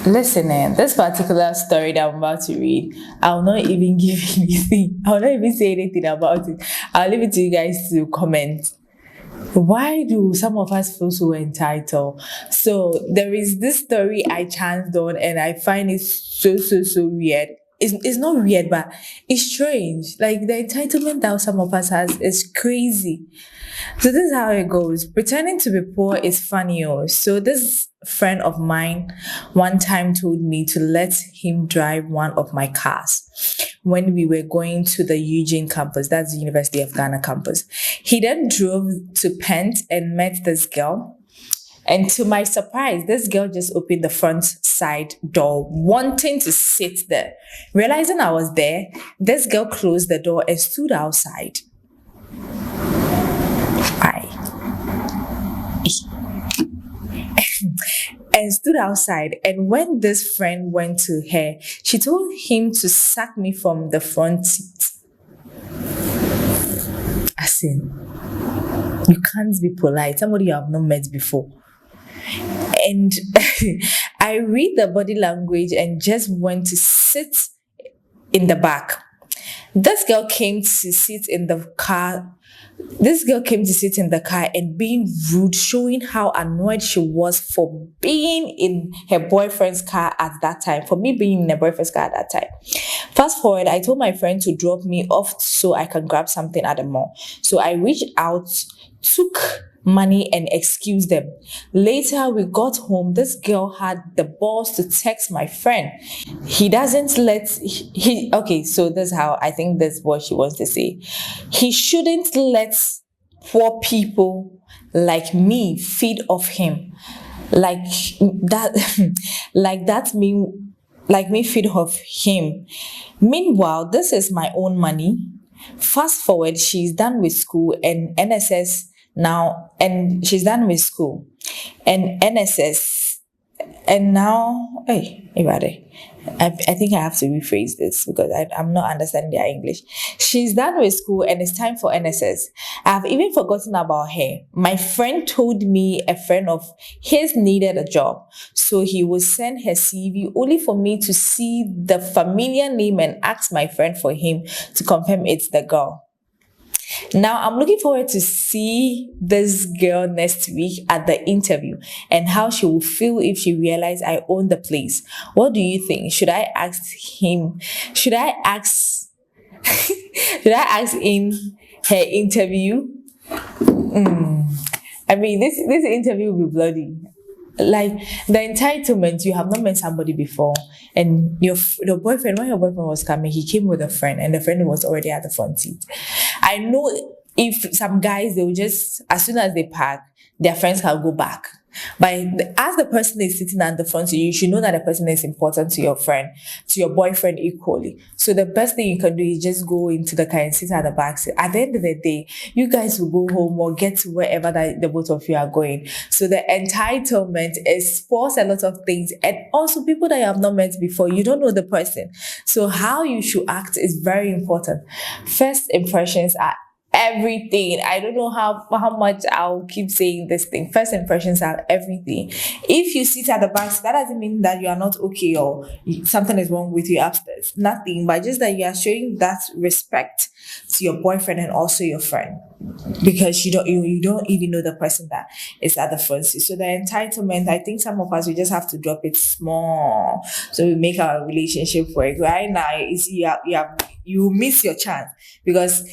Listen, this particular story that I'm about to read, I'll not even give anything. I'll not even say anything about it. I'll leave it to you guys to comment. Why do some of us feel so entitled? So there is this story I chanced on, and I find it so weird. It's not weird, but it's strange. Like the entitlement that some of us has is crazy. So this is how it goes. Pretending to be poor is funny. Oh. So this friend of mine one time told me to let him drive one of my cars when we were going to the Eugene campus, that's the University of Ghana campus. He then drove to Pent and met this girl. And to my surprise, this girl just opened the front side door, wanting to sit there. Realizing I was there, this girl closed the door and stood outside. And stood outside. And when this friend went to her, she told him to sack me from the front seat. As in, you can't be polite. Somebody you have not met before. And I read the body language and just went to sit in the back. This girl came to sit in the car. And being rude, showing how annoyed she was for being in her boyfriend's car at that time, for me being in a boyfriend's car at that time. Fast forward, I told my friend to drop me off so I can grab something at the mall. So I reached out, took money and excused them. Later, we got home. This girl had the balls to text my friend. He doesn't let, okay, so this is how I think that's what she wants to say. He shouldn't let poor people like me feed off him. Like me feed off him. Meanwhile, this is my own money. Fast forward, she's done with school and NSS now, and she's done with school and NSS, and now, hey, I think I have to rephrase this because I'm not understanding their English. She's done with school and it's time for NSS. I've even forgotten about her. My friend told me a friend of his needed a job, so he would send her CV only for me to see the familiar name and ask my friend for him to confirm it's the girl. Now, I'm looking forward to see this girl next week at the interview and how she will feel if she realizes I own the place. What do you think? Should I ask him? Should I ask in her interview? I mean, this interview will be bloody. Like the entitlement, you have not met somebody before, and your boyfriend, when your boyfriend was coming, he came with a friend and the friend was already at the front seat. I know if some guys, they will just, as soon as they park, their friends can go back. But as the person is sitting at the front seat, you should know that the person is important to your friend, to your boyfriend equally. So the best thing you can do is just go into the car and sit at the back seat. At the end of the day, you guys will go home or get to wherever that the both of you are going. So the entitlement exposed a lot of things, and also people that you have not met before, you don't know the person. So how you should act is very important. First impressions are everything. I don't know how much I'll keep saying this thing. First impressions are everything. If you sit at the back, that doesn't mean that you are not okay or something is wrong with you upstairs. Nothing, but just that you are showing that respect to your boyfriend and also your friend, because you don't even know the person that is at the front seat. So the entitlement, I think some of us, we just have to drop it small so we make our relationship work. Right now, you miss your chance because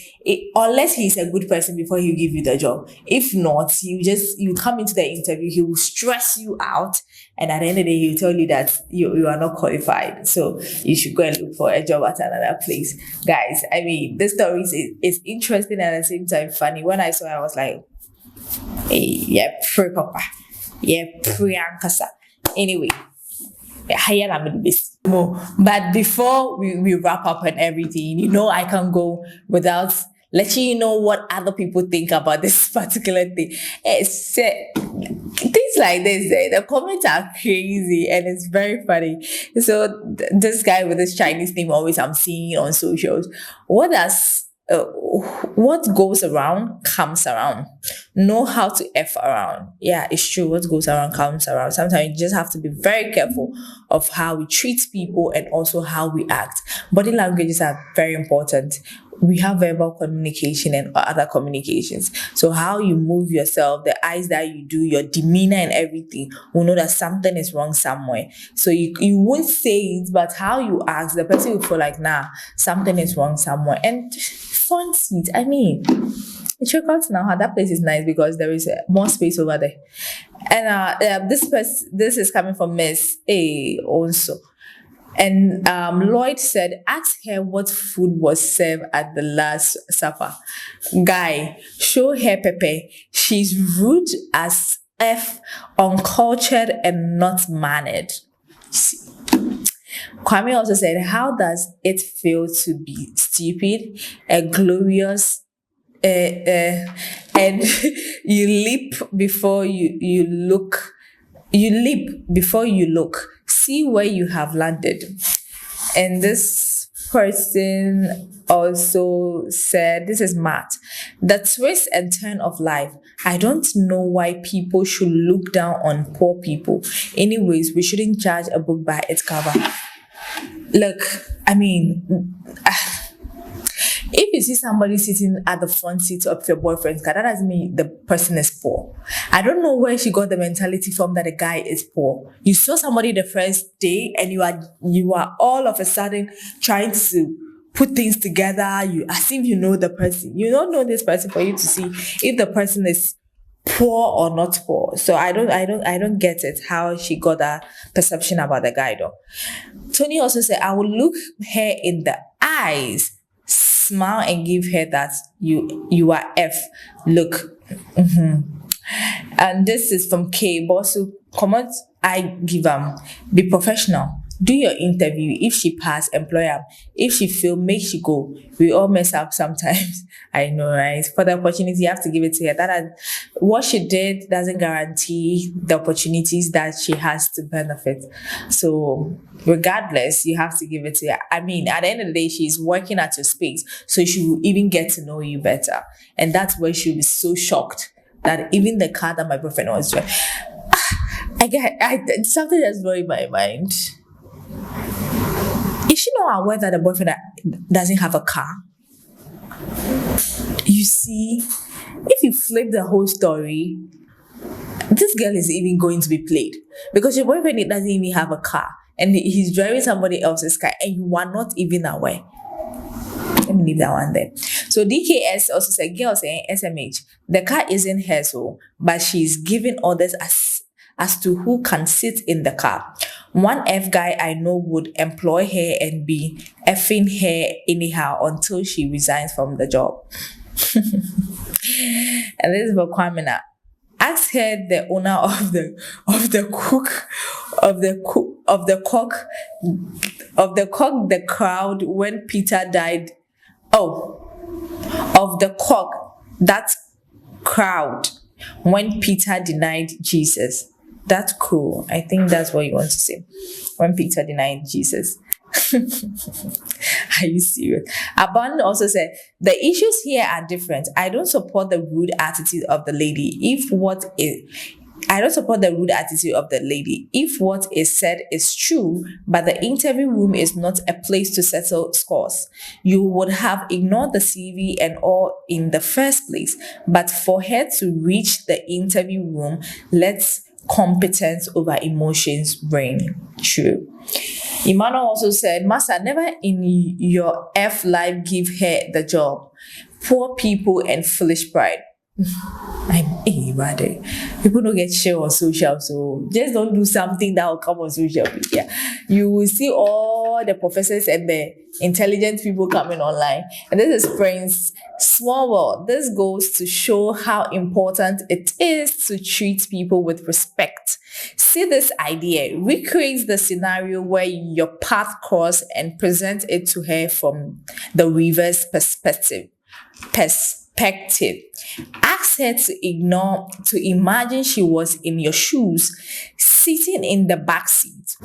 unless he's a good person before he'll give you the job. If not, you come into the interview, he will stress you out, and at the end of the day, he'll tell you that you are not qualified. So you should go and look for a job at another place. Guys, I mean, this story is interesting and at the same time funny. When I saw it, I was like, hey, yeah, pre papa. Yeah, pre ankasa. Anyway. But before we wrap up and everything, I can go without letting you know what other people think about this particular thing. It's things like this, the comments are crazy and it's very funny. So this guy with this Chinese name always I'm seeing on socials. What does uh, what goes around comes around. Know how to F around. Yeah, it's true. What goes around comes around. Sometimes you just have to be very careful of how we treat people and also how we act. Body languages are very important. We have verbal communication and other communications. So how you move yourself, the eyes that you do, your demeanor and everything will know that something is wrong somewhere. So you won't say it, but how you ask, the person will feel like, nah, something is wrong somewhere. And front seat, I mean, check out now how that place is nice because there is more space over there. And this is coming from Miss A also. And Lloyd said, ask her what food was served at the last supper. Guy, show her Pepe. She's rude as F, uncultured and not mannered. Kwame also said, how does it feel to be stupid, a glorious, and you leap before you look. You leap before you look. See where you have landed. And this person also said, this is Matt, the twist and turn of life. I don't know why people should look down on poor people. Anyways, we shouldn't judge a book by its cover. Look, I mean, if you see somebody sitting at the front seat of your boyfriend's car, that doesn't mean the person is poor. I don't know where she got the mentality from that the guy is poor. You saw somebody the first day and you are all of a sudden trying to put things together. As if you know the person. You don't know this person for you to see if the person is poor or not poor. So I don't get it how she got that perception about the guy though. Tony also said, I will look her in the eyes, smile and give her that you are F. Look. And this is from K. Bosu. Comment I give be professional. Do your interview. If she pass, employ her. If she fail, make she go. We all mess up sometimes. I know, right? For the opportunity, you have to give it to her. What she did doesn't guarantee the opportunities that she has to benefit. So regardless, you have to give it to her. I mean, at the end of the day, she's working at your space. So she will even get to know you better. And that's where she'll be so shocked that even the car that my boyfriend was driving, something that's blowing my mind. Is she not aware that the boyfriend doesn't have a car? You see, if you flip the whole story, this girl is even going to be played because your boyfriend doesn't even have a car and he's driving somebody else's car and you are not even aware. Let me leave that one there. So DKS also said, girl saying SMH, the car isn't hers, but she's giving orders as to who can sit in the car. One F guy I know would employ her and be effing her anyhow until she resigns from the job. And this is for Kwamina. Ask her the owner of the crowd when Peter died. Oh, of the cock, that crowd when Peter denied Jesus. That's cool. I think that's what you want to say. When Peter denied Jesus. Are you serious? Abon also said, the issues here are different. I don't support the rude attitude of the lady. If what is said is true, but the interview room is not a place to settle scores. You would have ignored the CV and all in the first place. But for her to reach the interview room, let's competence over emotions reign. True. Emmanuel also said, Master, never in your F life give her the job. Poor people and foolish pride. People don't get share on social, so just don't do something that will come on social media. You will see all the professors and the intelligent people coming online. And this is Prince Small World. This goes to show how important it is to treat people with respect. See this idea, recreate the scenario where your path cross and present it to her from the reverse perspective. Ask her to imagine she was in your shoes, sitting in the back seat,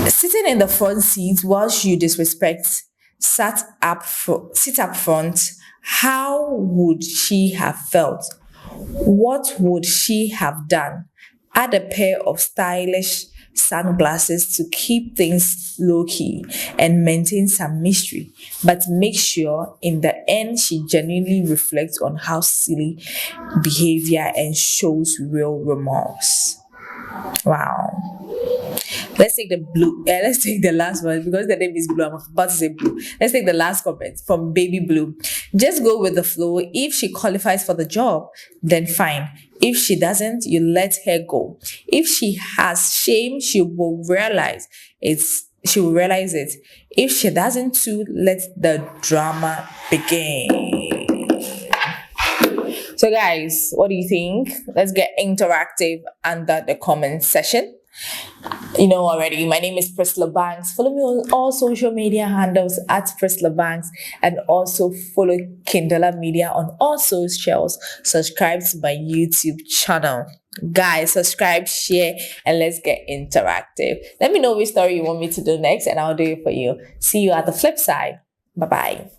sitting in the front seat whilst you disrespect sit up front, how would she have felt? What would she have done? Add a pair of stylish sunglasses to keep things low key and maintain some mystery, but make sure in the end she genuinely reflects on how silly behavior and shows real remorse. Wow. Let's take the blue. Let's take the last one because the name is Blue. I'm about to say Blue. Let's take the last comment from Baby Blue. Just go with the flow. If she qualifies for the job, then fine. If she doesn't, you let her go. If she has shame, she will realize it's. She will realize it. If she doesn't too, let the drama begin. So guys, what do you think? Let's get interactive under the comment section. You know already, my name is Priscilla Banks. Follow me on all social media handles at Priscilla Banks, and also follow Kindela Media on all socials. Subscribe to my YouTube channel. Guys, subscribe, share, and let's get interactive. Let me know which story you want me to do next, and I'll do it for you. See you at the flip side. Bye-bye.